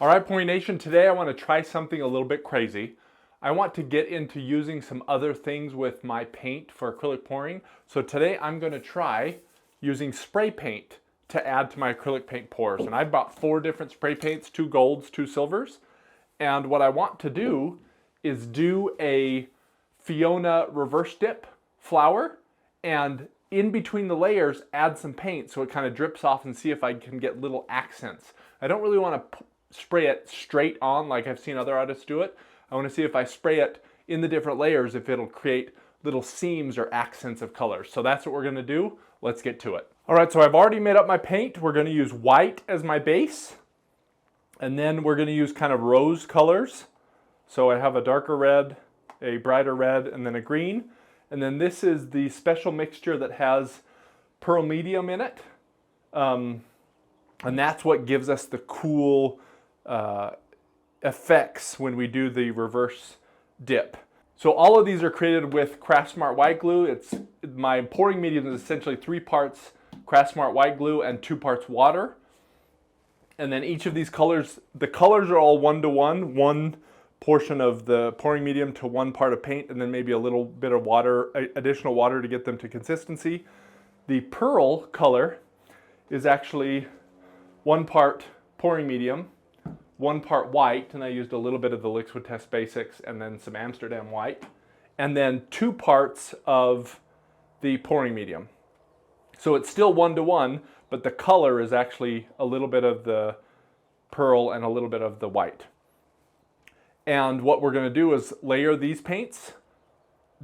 All right, Point Nation, today I want to try something a little bit crazy. I want to get into using some other things with my paint for acrylic pouring. So today I'm going to try using spray paint to add to my acrylic paint pours. And I've bought 4 different spray paints, 2 golds, 2 silvers. And what I want to do is do a Fiona reverse dip flower, and in between the layers add some paint so it kind of drips off, and see if I can get little accents. I don't really want to spray it straight on like I've seen other artists do it. I want to see if I spray it in the different layers if it'll create little seams or accents of colors. So that's what we're going to do. Let's get to it. All right, so I've already made up my paint. We're going to use white as my base, and then we're going to use kind of rose colors. So I have a darker red, a brighter red, and then a green. And then this is the special mixture that has pearl medium in it. And that's what gives us the cool effects when we do the reverse dip. So all of these are created with Craft Smart white glue. My pouring medium is essentially 3 parts Craft Smart white glue and 2 parts water. And then each of these colors, the colors are all 1-to-1, one portion of the pouring medium to 1 part of paint, and then maybe a little bit of water, additional water to get them to consistency. The pearl color is actually 1 part pouring medium, 1 part white, and I used a little bit of the Liquid Test Basics and then some Amsterdam white, and then 2 parts of the pouring medium. So it's still 1-to-1, but the color is actually a little bit of the pearl and a little bit of the white. And what we're going to do is layer these paints,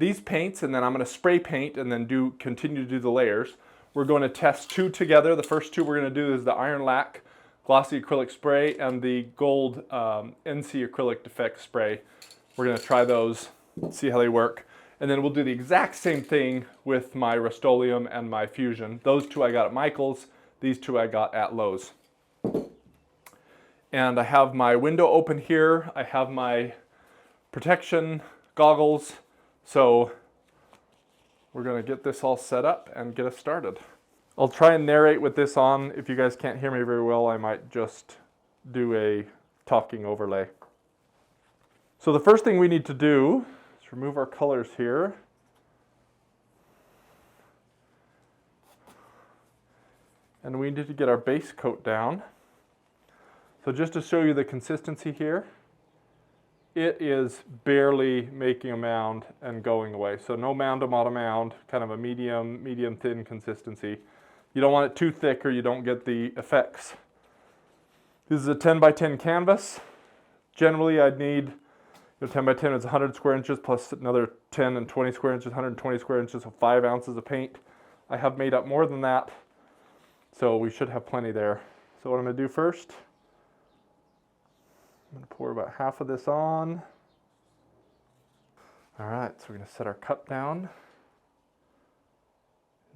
and then I'm going to spray paint and then continue to do the layers. We're going to test 2 together. The first 2 we're going to do is the Iron Lac Glossy Acrylic Spray and the Gold NC Acrylic Defect Spray. We're going to try those, see how they work. And then we'll do the exact same thing with my Rust-Oleum and my Fusion. Those 2 I got at Michael's. These 2 I got at Lowe's. And I have my window open here. I have my protection goggles. So we're going to get this all set up and get us started. I'll try and narrate with this on. If you guys can't hear me very well, I might just do a talking overlay. So the first thing we need to do is remove our colors here. And we need to get our base coat down. So just to show you the consistency here, it is barely making a mound and going away. So no mound to mound, kind of a medium thin consistency. You don't want it too thick or you don't get the effects. This is a 10 by 10 canvas. Generally I'd need, 10 by 10 is 100 square inches plus another 10 and 20 square inches, 120 square inches, so 5 ounces of paint. I have made up more than that, so we should have plenty there. So what I'm going to do first, I'm going to pour about half of this on. All right, so we're going to set our cup down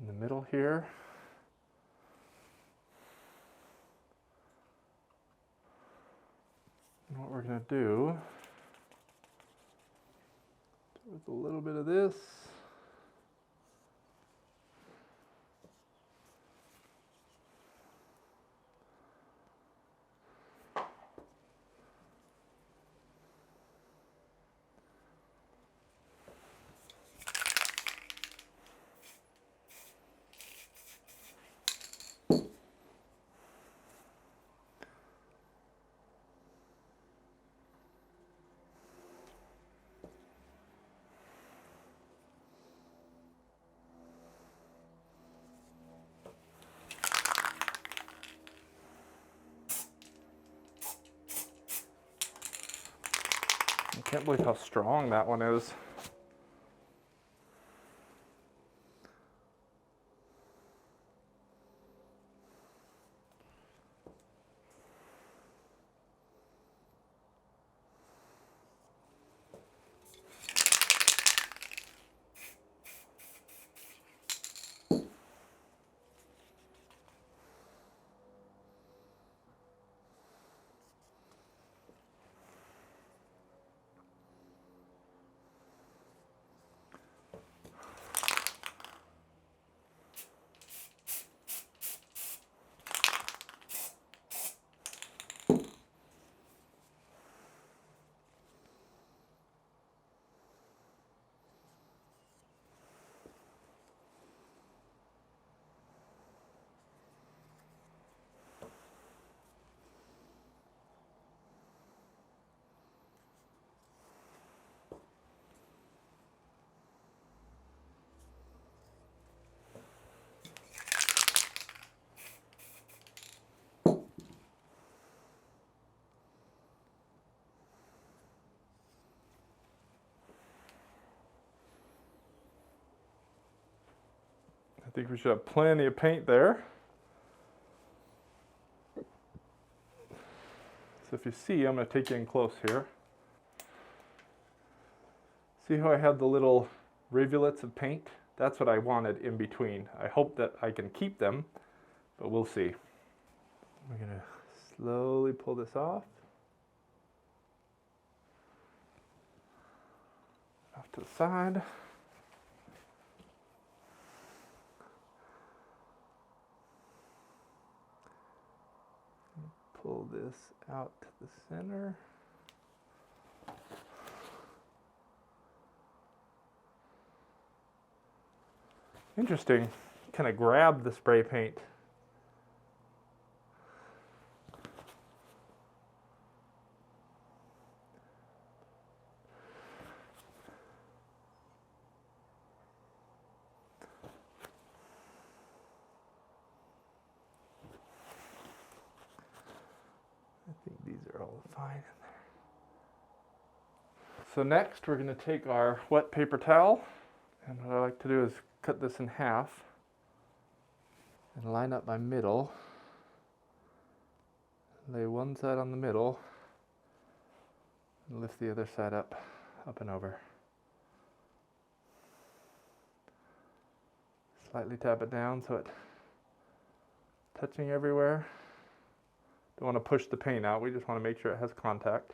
in the middle here. And what we're going to do is a little bit of this. I can't believe how strong that one is. think we should have plenty of paint there. So if you see, I'm going to take you in close here. See how I have the little rivulets of paint? That's what I wanted in between. I hope that I can keep them, but we'll see. We're going to slowly pull this off. Off to the side. Pull this out to the center. Interesting, kind of grab the spray paint. I think these are all fine in there. So next we're going to take our wet paper towel, and what I like to do is cut this in half and line up my middle. Lay one side on the middle and lift the other side up and over. Slightly tap it down so it's touching everywhere. Don't want to push the paint out, we just want to make sure it has contact.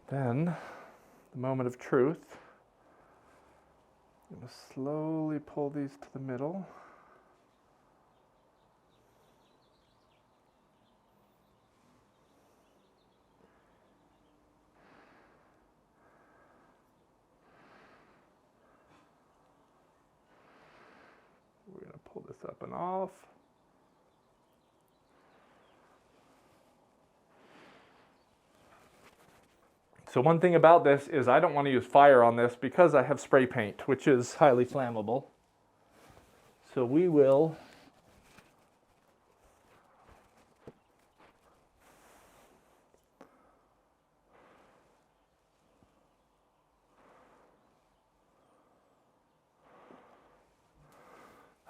Then, the moment of truth. I'm going to slowly pull these to the middle. We're going to pull this up and off. So one thing about this is I don't want to use fire on this because I have spray paint, which is highly flammable. So we will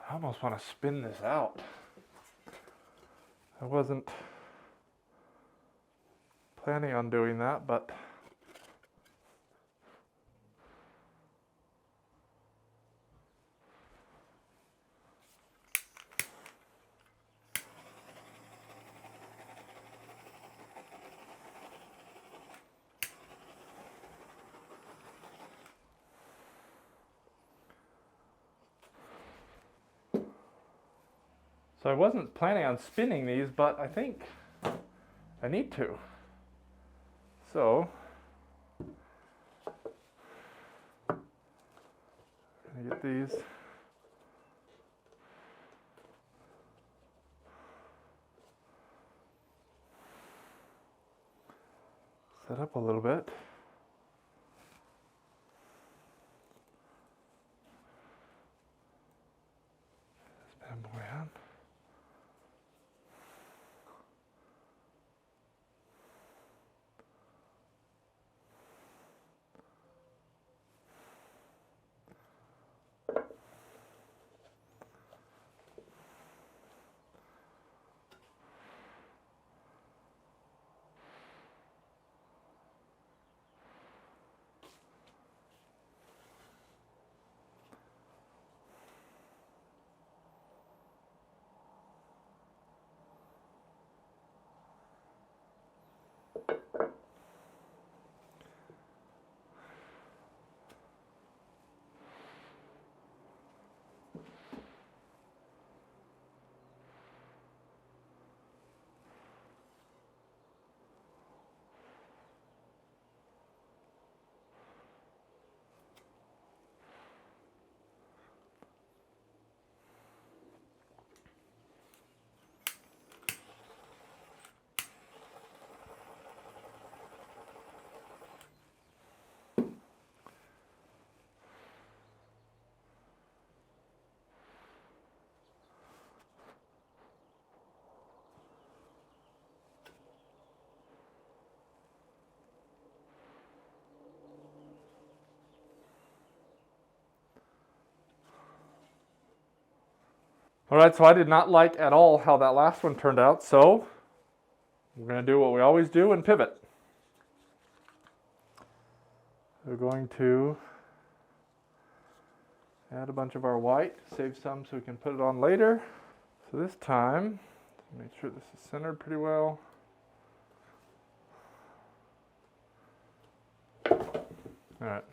I almost want to spin this out. I wasn't planning on doing that, but so I wasn't planning on spinning these, but I think I need to. So, I'm gonna get these. Set up a little bit. Spin them around. All right, so I did not like at all how that last one turned out, so we're going to do what we always do and pivot. We're going to add a bunch of our white, save some so we can put it on later. So this time, make sure this is centered pretty well. All right,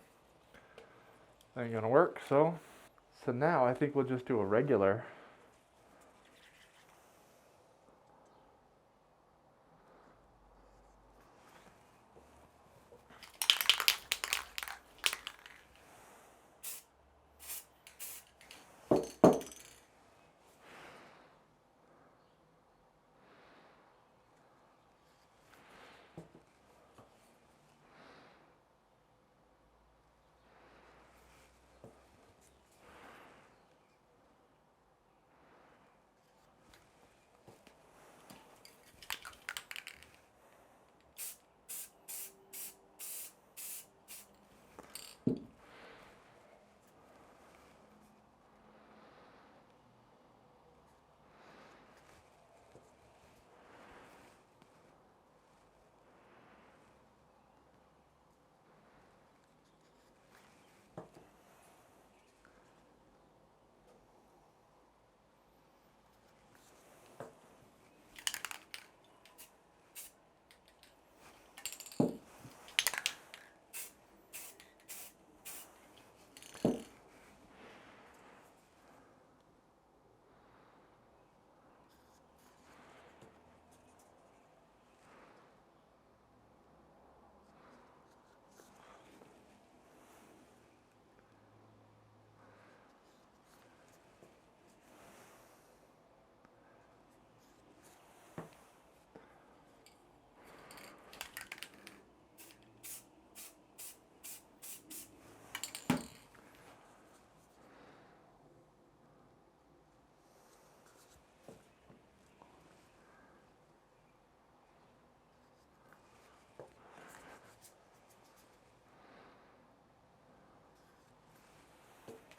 that ain't gonna work, so now I think we'll just do a regular.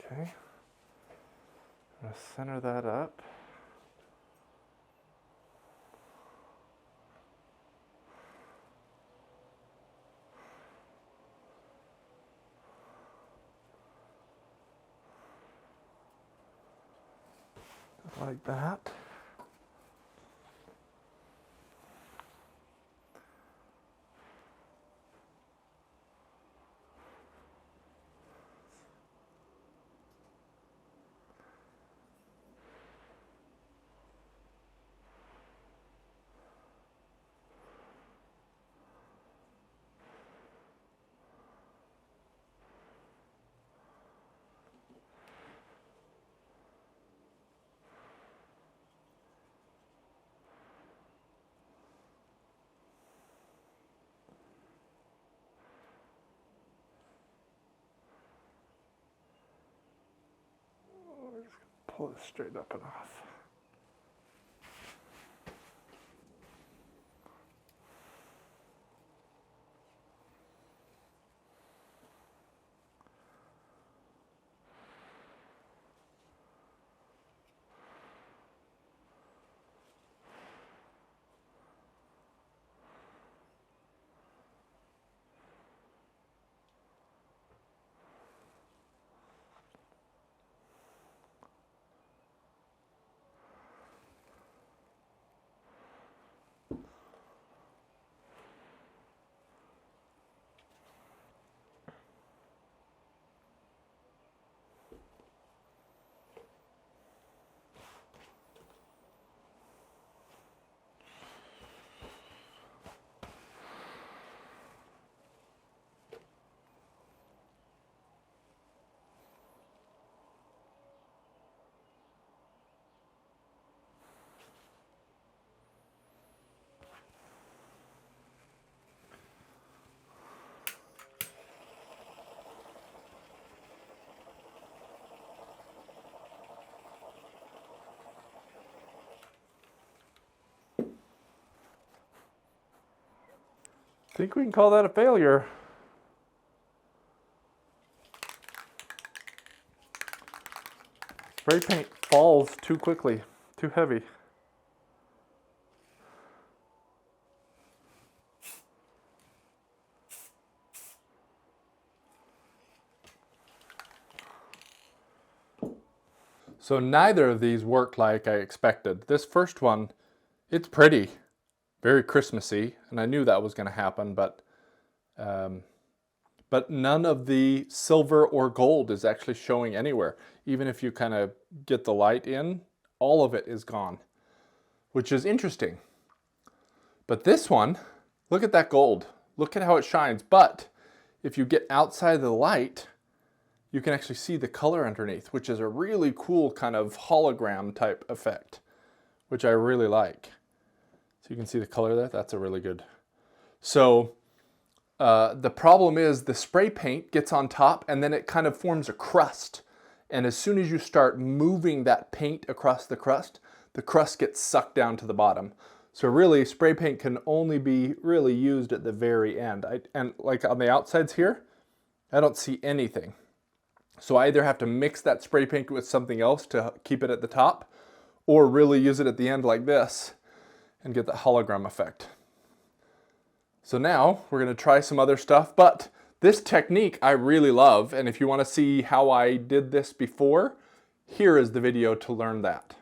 Okay, I'm going to center that up. Like that. Pull this straight up and off. I think we can call that a failure. spray paint falls too quickly, too heavy. So neither of these worked like I expected. This first one, it's pretty, very Christmassy, and I knew that was going to happen, but none of the silver or gold is actually showing anywhere. Even if you kind of get the light in, all of it is gone, which is interesting. But this one, look at that gold. Look at how it shines. But if you get outside the light, you can actually see the color underneath, which is a really cool kind of hologram type effect, which I really like. So you can see the color there. That's a really good. So the problem is the spray paint gets on top and then it kind of forms a crust. And as soon as you start moving that paint across the crust gets sucked down to the bottom. So really, spray paint can only be really used at the very end. And like on the outsides here, I don't see anything. So I either have to mix that spray paint with something else to keep it at the top, or really use it at the end like this and get the hologram effect. So now we're going to try some other stuff, but this technique I really love, and if you want to see how I did this before, here is the video to learn that.